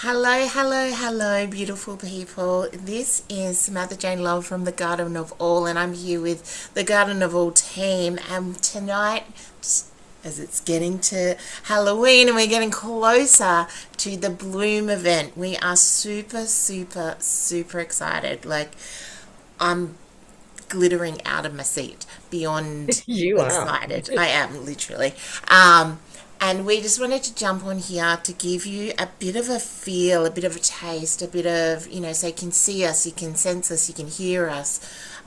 Hello, hello, hello, beautiful people. This is Samantha Jane Love from the Garden of All, and I'm here with the Garden of All team. And tonight, as it's getting to Halloween and we're getting closer to the Bloom event, we are super, super, super excited. Like, I'm glittering out of my seat beyond You are. excited. I am literally. Um, and we just wanted to jump on here to give you a bit of a feel, a bit of a taste, a bit of, so you can see us, you can sense us, you can hear us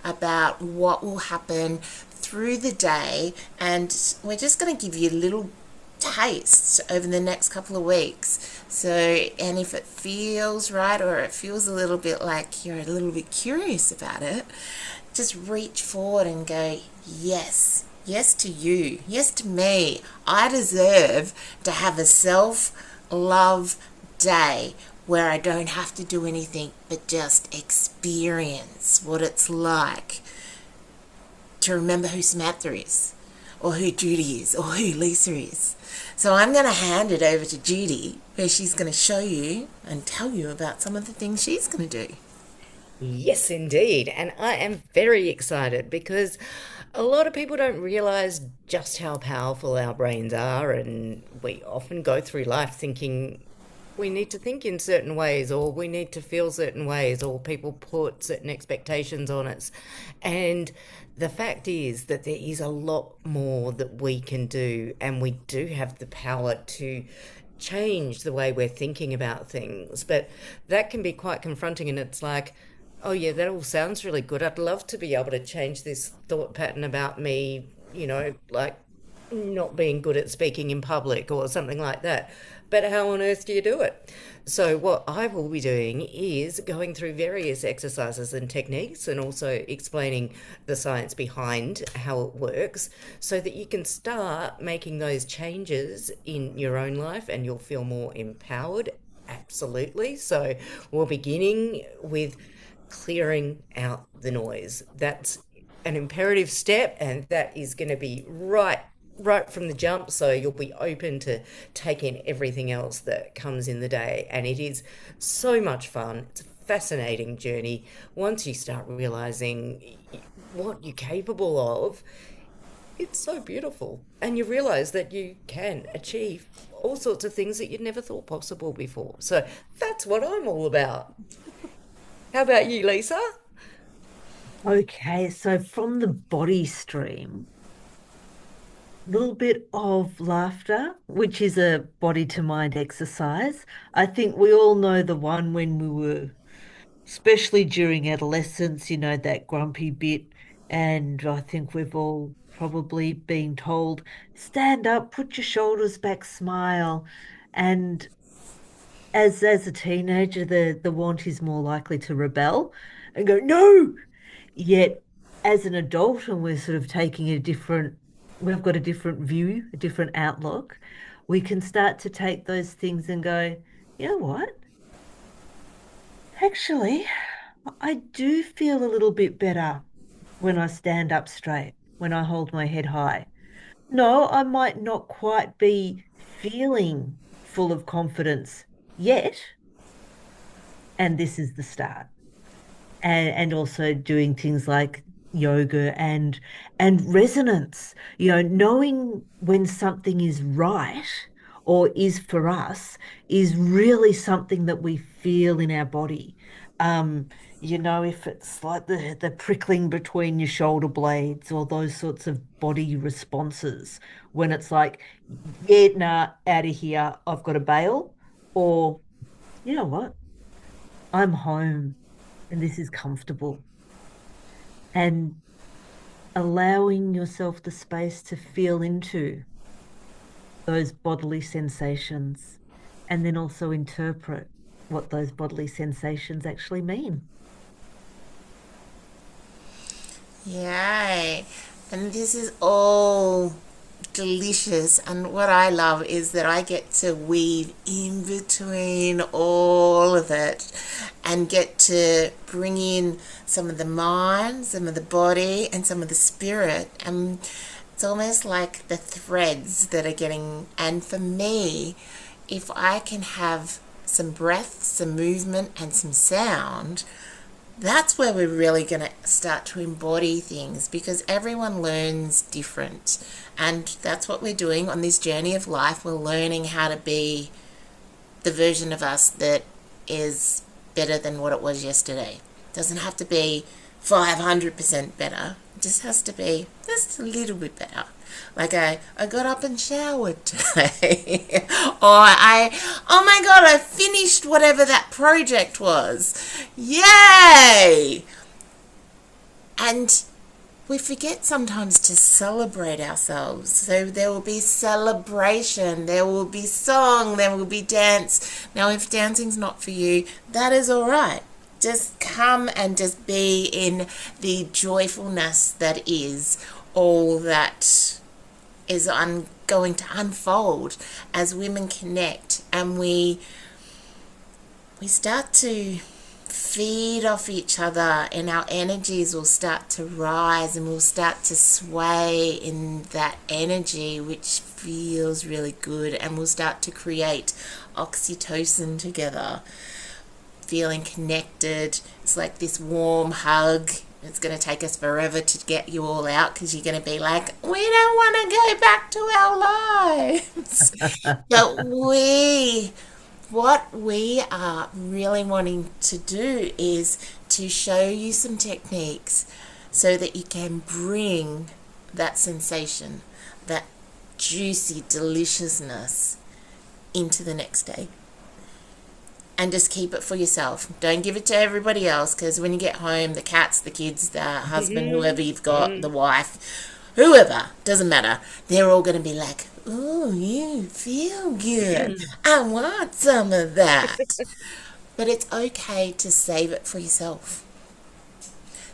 about what will happen through the day. And we're just going to give you little tastes over the next couple of weeks. So, and if it feels right or it feels a little bit like you're a little bit curious about it, just reach forward and go, yes, yes to you, yes to me. I deserve to have a self love day where I don't have to do anything but just experience what it's like to remember who Samantha is, or who Judy is, or who Lisa is. So I'm going to hand it over to Judy, where she's going to show you and tell you about some of the things she's going to do. Yes, indeed. And I am very excited because a lot of people don't realize just how powerful our brains are. And we often go through life thinking we need to think in certain ways, or we need to feel certain ways, or people put certain expectations on us. And the fact is that there is a lot more that we can do, and we do have the power to change the way we're thinking about things. But that can be quite confronting, and it's like, oh, yeah, that all sounds really good. I'd love to be able to change this thought pattern about me, like not being good at speaking in public or something like that. But how on earth do you do it? So, what I will be doing is going through various exercises and techniques and also explaining the science behind how it works so that you can start making those changes in your own life and you'll feel more empowered. Absolutely. So, we're beginning with clearing out the noise. That's an imperative step, and that is going to be right from the jump, so you'll be open to take in everything else that comes in the day. And it is so much fun. It's a fascinating journey once you start realizing what you're capable of. It's so beautiful, and you realize that you can achieve all sorts of things that you'd never thought possible before. So that's what I'm all about. How about you, Lisa? Okay, so from the body stream, a little bit of laughter, which is a body to mind exercise. I think we all know the one when we were, especially during adolescence, that grumpy bit. And I think we've all probably been told, stand up, put your shoulders back, smile. And as a teenager, the want is more likely to rebel and go, no. Yet, as an adult, and we're sort of taking we've got a different view, a different outlook, we can start to take those things and go, you know what? Actually, I do feel a little bit better when I stand up straight, when I hold my head high. No, I might not quite be feeling full of confidence yet, and this is the start. And also doing things like yoga and resonance, knowing when something is right or is for us is really something that we feel in our body. um if it's like the prickling between your shoulder blades or those sorts of body responses, when it's like, yeah, nah, out of here, I've got to bail, or you know what, I'm home and this is comfortable, and allowing yourself the space to feel into those bodily sensations and then also interpret what those bodily sensations actually mean. Yay. And this is all delicious. And what I love is that I get to weave in between all of it and get to bring in some of the mind, some of the body, and some of the spirit. And it's almost like the threads that are getting, and for me, if I can have some breath, some movement, and some sound, that's where we're really going to start to embody things, because everyone learns different. And that's what we're doing on this journey of life. We're learning how to be the version of us that is better than what it was yesterday. It doesn't have to be 500% better. It just has to be just a little bit better. Like I got up and showered today. Oh my God, I finished whatever that project was. Yay! And we forget sometimes to celebrate ourselves. So there will be celebration, there will be song, there will be dance. Now, if dancing's not for you, that is all right. Just come and just be in the joyfulness that is all that is going to unfold as women connect, and we start to feed off each other, and our energies will start to rise, and we'll start to sway in that energy, which feels really good, and we'll start to create oxytocin together, feeling connected. It's like this warm hug. It's going to take us forever to get you all out, because you're going to be like, we don't want to go back to our lives. But what we are really wanting to do is to show you some techniques so that you can bring that sensation, that juicy deliciousness into the next day. And just keep it for yourself. Don't give it to everybody else, because when you get home, the cats, the kids, the husband, whoever you've got, the wife, whoever, doesn't matter, they're all going to be like, oh, you feel good. I want some of that. But it's okay to save it for yourself.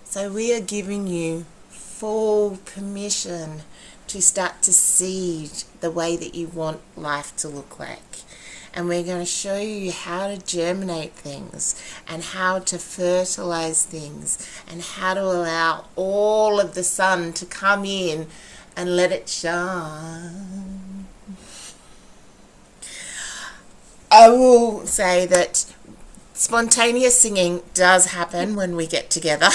So we are giving you full permission to start to seed the way that you want life to look like. And we're going to show you how to germinate things, and how to fertilize things, and how to allow all of the sun to come in and let it shine. I will say that spontaneous singing does happen when we get together.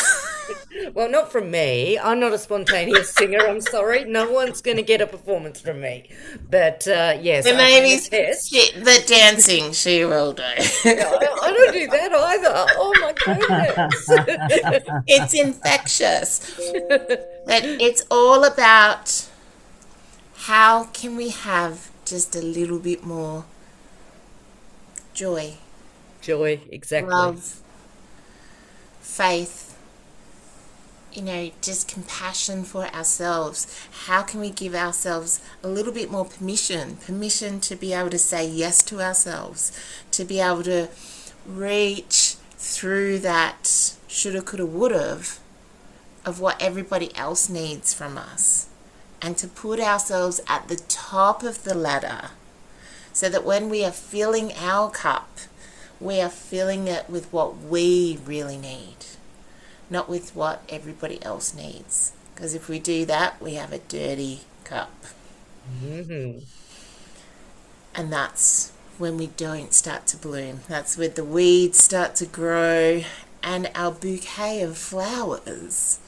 Well, not from me. I'm not a spontaneous singer. I'm sorry. No one's going to get a performance from me. But yes, But I maybe can attest. the dancing she will do. I don't do that either. Oh my goodness. It's infectious. But it's all about how can we have just a little bit more joy, Joy, exactly. love, faith, just compassion for ourselves. How can we give ourselves a little bit more permission to be able to say yes to ourselves, to be able to reach through that shoulda, coulda, woulda of what everybody else needs from us, and to put ourselves at the top of the ladder, so that when we are filling our cup, we are filling it with what we really need, not with what everybody else needs. Because if we do that, we have a dirty cup. Hmm. And that's when we don't start to bloom. That's when the weeds start to grow, and our bouquet of flowers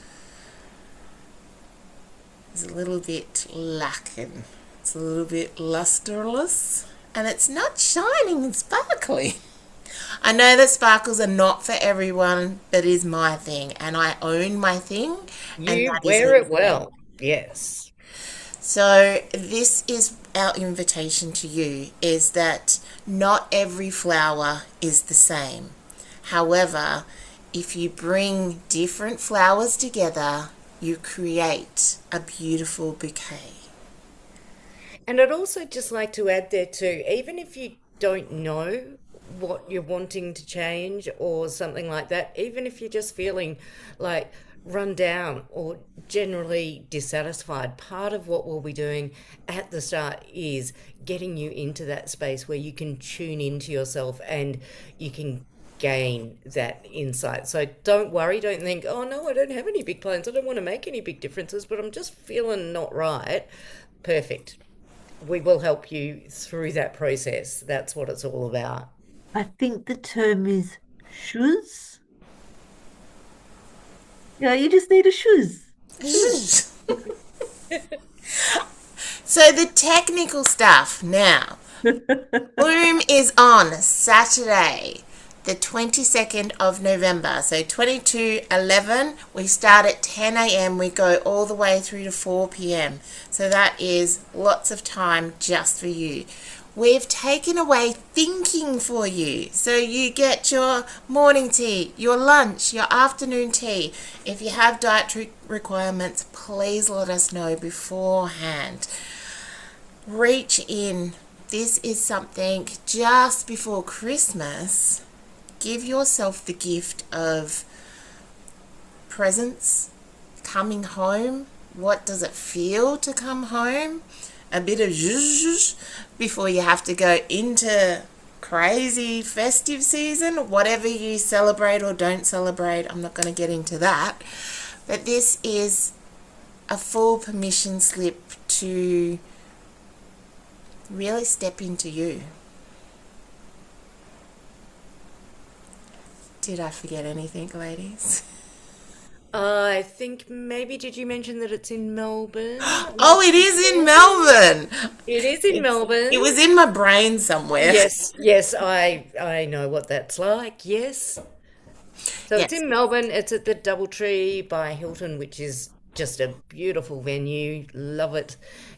is a little bit lacking. It's a little bit lusterless, and it's not shining and sparkly. I know that sparkles are not for everyone, but it is my thing, and I own my thing, and You that is wear it okay. well. Yes. So this is our invitation to you, is that not every flower is the same. However, if you bring different flowers together, you create a beautiful bouquet. And I'd also just like to add there too, even if you don't know what you're wanting to change or something like that, even if you're just feeling like run down or generally dissatisfied, part of what we'll be doing at the start is getting you into that space where you can tune into yourself and you can gain that insight. So don't worry, don't think, oh no, I don't have any big plans, I don't want to make any big differences, but I'm just feeling not right. Perfect. We will help you through that process. That's what it's all about. I think the term is shoes. Yeah, you just need a shoes. Shoes. So the technical stuff now. Bloom is on Saturday, the 22nd of November. So 22/11, we start at 10 a.m. We go all the way through to 4 p.m. So that is lots of time just for you. We've taken away thinking for you. So you get your morning tea, your lunch, your afternoon tea. If you have dietary requirements, please let us know beforehand. Reach in. This is something just before Christmas. Give yourself the gift of presents, coming home. What does it feel to come home? A bit of zhuzh before you have to go into crazy festive season, whatever you celebrate or don't celebrate. I'm not going to get into that. But this is a full permission slip to really step into you. Did I forget anything, ladies? I think maybe did you mention that it's in Melbourne? Oh, it is in Melbourne. It is in It Melbourne. was in my brain somewhere. Yes, yes, I know what that's like. Yes. So it's Yes. in Melbourne. It's at the Doubletree by Hilton, which is just a beautiful venue. Love it.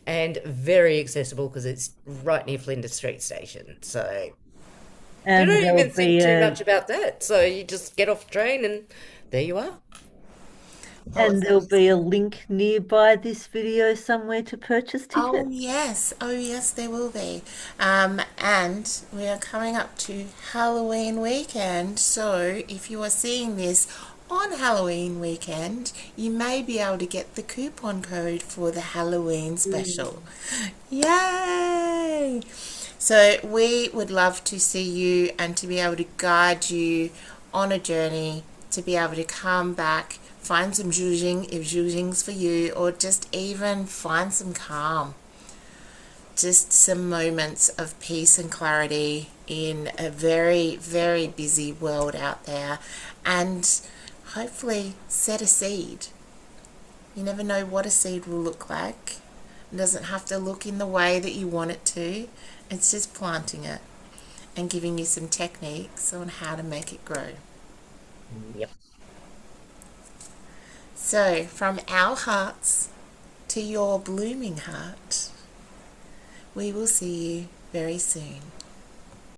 And very accessible because it's right near Flinders Street Station. So you And don't there'll even think be too a much about that. So you just get off the train and there you are. and Awesome. there'll be a link nearby this video somewhere to purchase Oh tickets. yes, oh yes, there will be. And we are coming up to Halloween weekend, so if you are seeing this on Halloween weekend, you may be able to get the coupon code for the Halloween special. Yay! So we would love to see you and to be able to guide you on a journey, to be able to come back, find some zhuzhing if zhuzhing's for you, or just even find some calm. Just some moments of peace and clarity in a very, very busy world out there, and hopefully set a seed. You never know what a seed will look like. It doesn't have to look in the way that you want it to. It's just planting it and giving you some techniques on how to make it grow. Yep. So, from our hearts to your blooming heart, we will see you very soon.